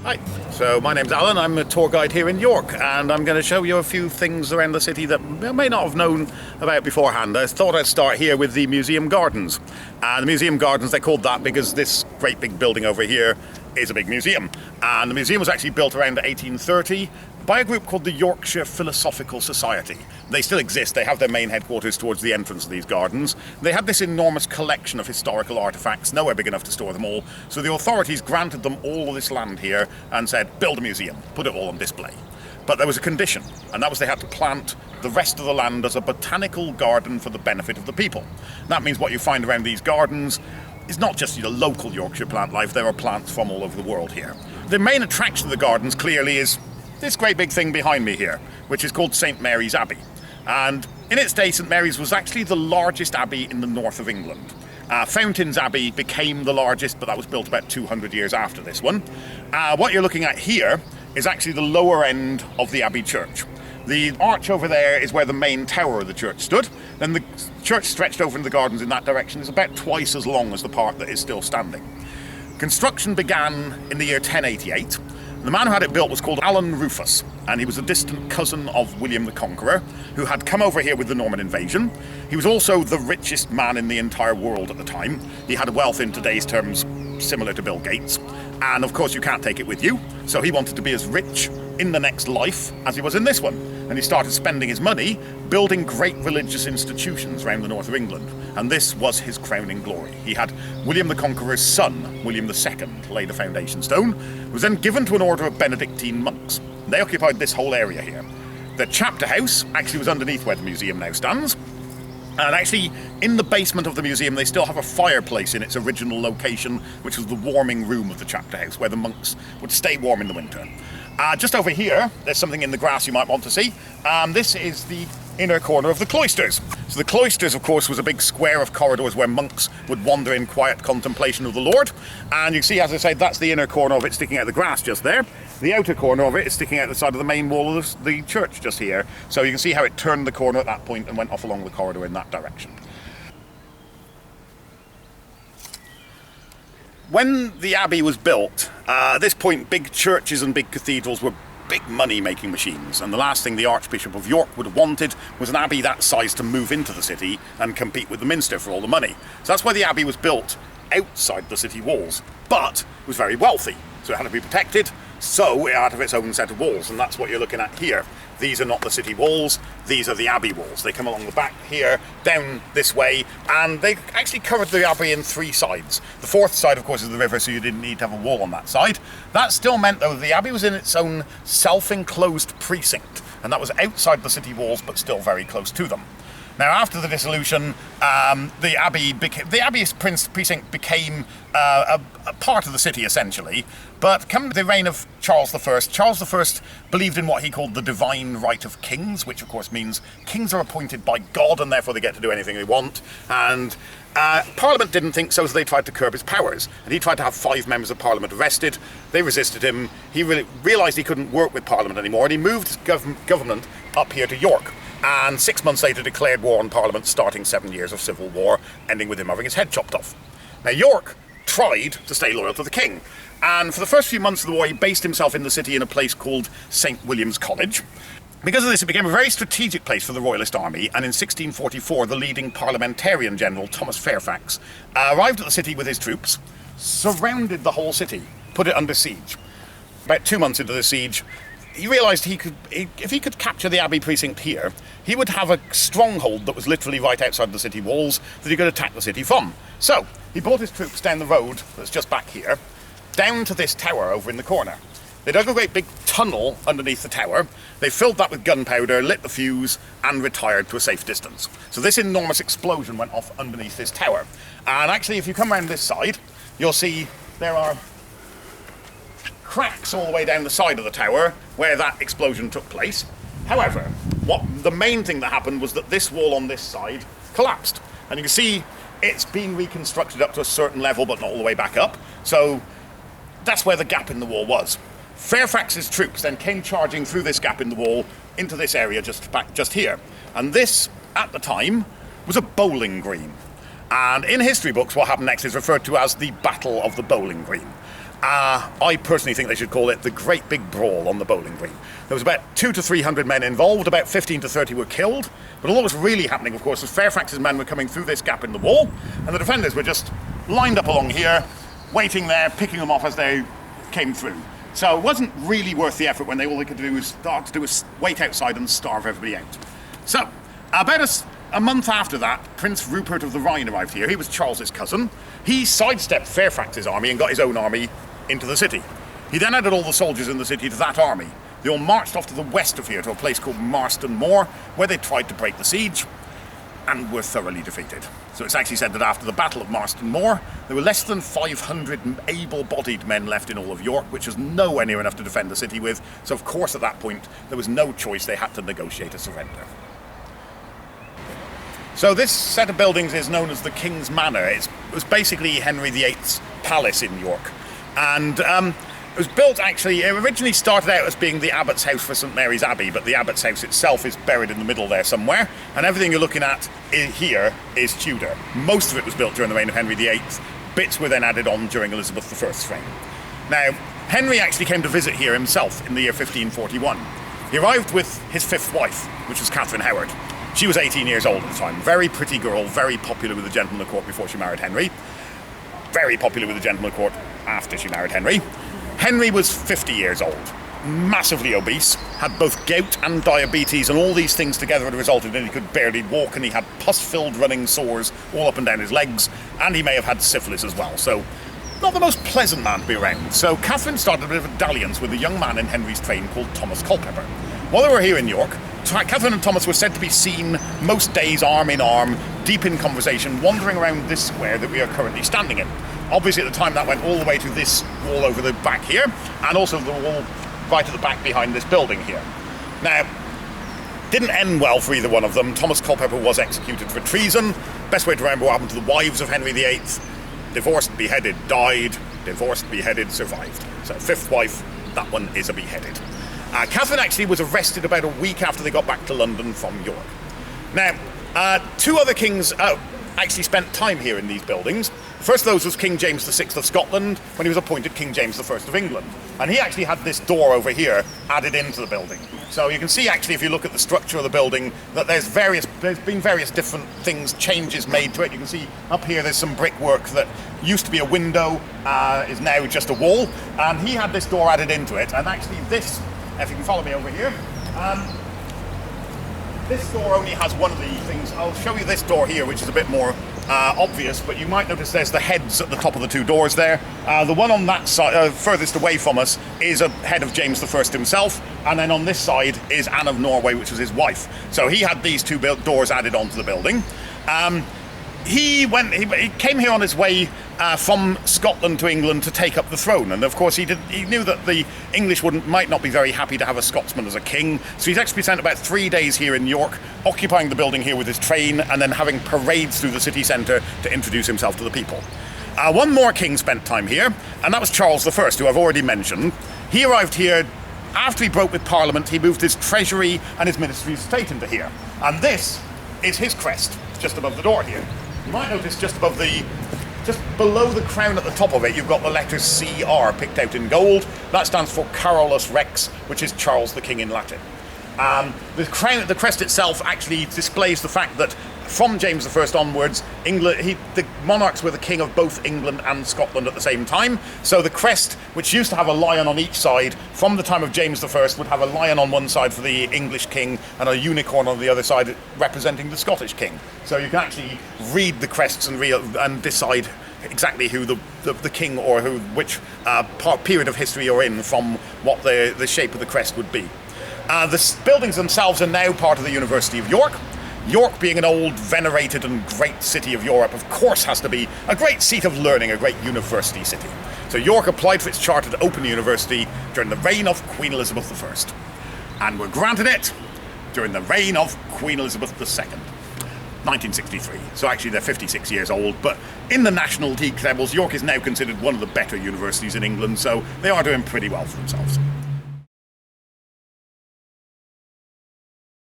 Hi, so my name's Alan, I'm a tour guide here in York, and I'm going to show you a few things around the city that you may not have known about beforehand. I thought I'd start here with the museum gardens. The museum gardens, they're called that because this great big building over here is a big museum. And the museum was actually built around 1830 by a group called the Yorkshire Philosophical Society. They still exist. They have their main headquarters towards the entrance of these gardens. They had this enormous collection of historical artefacts, nowhere big enough to store them all, so the authorities granted them all of this land here and said, build a museum, put it all on display. But there was a condition, and that was they had to plant the rest of the land as a botanical garden for the benefit of the people. That means what you find around these gardens is not just local Yorkshire plant life, there are plants from all over the world here. The main attraction of the gardens clearly is this great big thing behind me here, which is called St. Mary's Abbey. And in its day, St. Mary's was actually the largest abbey in the north of England. Fountains Abbey became the largest, but that was built about 200 years after this one. What you're looking at here is actually the lower end of the Abbey church. The arch over there is where the main tower of the church stood. Then the church stretched over into the gardens in that direction is about twice as long as the part that is still standing. Construction began in the year 1088. The man who had it built was called Alan Rufus, and he was a distant cousin of William the Conqueror, who had come over here with the Norman invasion. He was also the richest man in the entire world at the time. He had wealth in today's terms similar to Bill Gates, and of course you can't take it with you, so he wanted to be as rich in the next life as he was in this one, and he started spending his money building great religious institutions around the north of England, and this was his crowning glory. He had William the Conqueror's son, William II, lay the foundation stone. It was then given to an order of Benedictine monks. They occupied this whole area here. The chapter house actually was underneath where the museum now stands, and actually in the basement of the museum they still have a fireplace in its original location, which was the warming room of the chapter house, where the monks would stay warm in the winter. Just over here, there's something in the grass you might want to see. This is the inner corner of the cloisters. So the cloisters, of course, was a big square of corridors where monks would wander in quiet contemplation of the Lord. And you see, as I said, that's the inner corner of it sticking out of the grass just there. The outer corner of it is sticking out the side of the main wall of the church just here. So you can see how it turned the corner at that point and went off along the corridor in that direction. When the Abbey was built, at this point big churches and big cathedrals were big money-making machines, and the last thing the Archbishop of York would have wanted was an abbey that size to move into the city and compete with the Minster for all the money. So that's why the Abbey was built outside the city walls, but it was very wealthy, so it had to be protected, so it had its own set of walls, and that's what you're looking at here. These are not the city walls, these are the Abbey walls. They come along the back here, down this way, and they actually covered the Abbey in three sides. The fourth side, of course, is the river, so you didn't need to have a wall on that side. That still meant, though, the Abbey was in its own self-enclosed precinct, and that was outside the city walls, but still very close to them. Now, after the dissolution, the Abbey's precinct became a part of the city, essentially. But come the reign of Charles I, Charles I believed in what he called the divine right of kings, which of course means kings are appointed by God and therefore they get to do anything they want. And Parliament didn't think so, so they tried to curb his powers. And he tried to have 5 members of Parliament arrested. They resisted him. He realised he couldn't work with Parliament anymore, and he moved his government up here to York. And 6 months later declared war on Parliament, starting 7 years of civil war, ending with him having his head chopped off. Now York tried to stay loyal to the king, and for the first few months of the war he based himself in the city in a place called St. William's College. Because of this, it became a very strategic place for the Royalist Army, and in 1644 the leading parliamentarian general, Thomas Fairfax, arrived at the city with his troops, surrounded the whole city, put it under siege. About 2 months into the siege, he realised if he could capture the Abbey precinct here, he would have a stronghold that was literally right outside the city walls that he could attack the city from. So, he brought his troops down the road that's just back here, down to this tower over in the corner. They dug a great big tunnel underneath the tower, they filled that with gunpowder, lit the fuse, and retired to a safe distance. So this enormous explosion went off underneath this tower. And actually, if you come around this side, you'll see there are cracks all the way down the side of the tower where that explosion took place. However, the main thing that happened was that this wall on this side collapsed. And you can see it's been reconstructed up to a certain level, but not all the way back up. So that's where the gap in the wall was. Fairfax's troops then came charging through this gap in the wall into this area just here. And this, at the time, was a bowling green. And in history books, what happened next is referred to as the Battle of the Bowling Green. I personally think they should call it the Great Big Brawl on the bowling green. There was about 200 to 300 men involved, about 15 to 30 were killed, but all that was really happening, of course, was Fairfax's men were coming through this gap in the wall, and the defenders were just lined up along here, waiting there, picking them off as they came through. So it wasn't really worth the effort when all they could do was wait outside and starve everybody out. So, about a month after that, Prince Rupert of the Rhine arrived here. He was Charles's cousin. He sidestepped Fairfax's army and got his own army into the city. He then added all the soldiers in the city to that army. They all marched off to the west of here to a place called Marston Moor, where they tried to break the siege and were thoroughly defeated. So it's actually said that after the Battle of Marston Moor, there were less than 500 able-bodied men left in all of York, which was nowhere near enough to defend the city with. So of course at that point, there was no choice, they had to negotiate a surrender. So this set of buildings is known as the King's Manor. It was basically Henry VIII's palace in York. And it was built actually, it originally started out as being the Abbot's house for St Mary's Abbey, but the Abbot's house itself is buried in the middle there somewhere, and everything you're looking at here is Tudor. Most of it was built during the reign of Henry VIII. Bits were then added on during Elizabeth I's reign. Now, Henry actually came to visit here himself in the year 1541. He arrived with his fifth wife, which was Catherine Howard. She was 18 years old at the time. Very pretty girl, very popular with the gentlemen of the court before she married Henry. Very popular with the gentlemen of the court after she married Henry. Henry was 50 years old, massively obese, had both gout and diabetes, and all these things together had resulted in he could barely walk, and he had pus-filled running sores all up and down his legs, and he may have had syphilis as well. So, not the most pleasant man to be around. So Catherine started a bit of a dalliance with a young man in Henry's train called Thomas Culpeper. While they were here in York, Catherine and Thomas were said to be seen most days arm in arm, deep in conversation, wandering around this square that we are currently standing in. Obviously at the time that went all the way to this wall over the back here, and also the wall right at the back behind this building here. Now, didn't end well for either one of them. Thomas Culpeper was executed for treason. Best way to remember what happened to the wives of Henry VIII. Divorced, beheaded, died. Divorced, beheaded, survived. So fifth wife, that one is a beheaded. Catherine actually was arrested about a week after they got back to London from York. Now, two other kings actually spent time here in these buildings. The first of those was King James VI of Scotland, when he was appointed King James I of England. And he actually had this door over here added into the building. So you can see actually, if you look at the structure of the building, that there's been various different things, changes made to it. You can see up here there's some brickwork that used to be a window, is now just a wall. And he had this door added into it. And actually this, if you can follow me over here, this door only has one of the things. I'll show you this door here, which is a bit more obvious, but you might notice there's the heads at the top of the two doors there. The one on that side, furthest away from us, is a head of James I himself, and then on this side is Anne of Norway, which was his wife. So he had these two doors added onto the building. He came here on his way from Scotland to England to take up the throne, and of course he knew that the English might not be very happy to have a Scotsman as a king, so he's actually spent about 3 days here in York, occupying the building here with his train, and then having parades through the city centre to introduce himself to the people. One more king spent time here, and that was Charles I, who I've already mentioned. He arrived here after he broke with Parliament. He moved his treasury and his Ministry of State into here, and this is his crest, just above the door here. You might notice just below the crown at the top of it, you've got the letters CR picked out in gold. That stands for Carolus Rex, which is Charles the King in Latin. The crest itself actually displays the fact that from James I onwards, the monarchs were the king of both England and Scotland at the same time. So the crest, which used to have a lion on each side, from the time of James I would have a lion on one side for the English king and a unicorn on the other side representing the Scottish king. So you can actually read the crests and decide exactly who the king or which period of history you're in from what the shape of the crest would be. The buildings themselves are now part of the University of York. York, being an old, venerated and great city of Europe, of course has to be a great seat of learning, a great university city. So York applied for its charter to open a university during the reign of Queen Elizabeth I. And were granted it during the reign of Queen Elizabeth II. 1963. So actually they're 56 years old, but in the National League tables, York is now considered one of the better universities in England, so they are doing pretty well for themselves.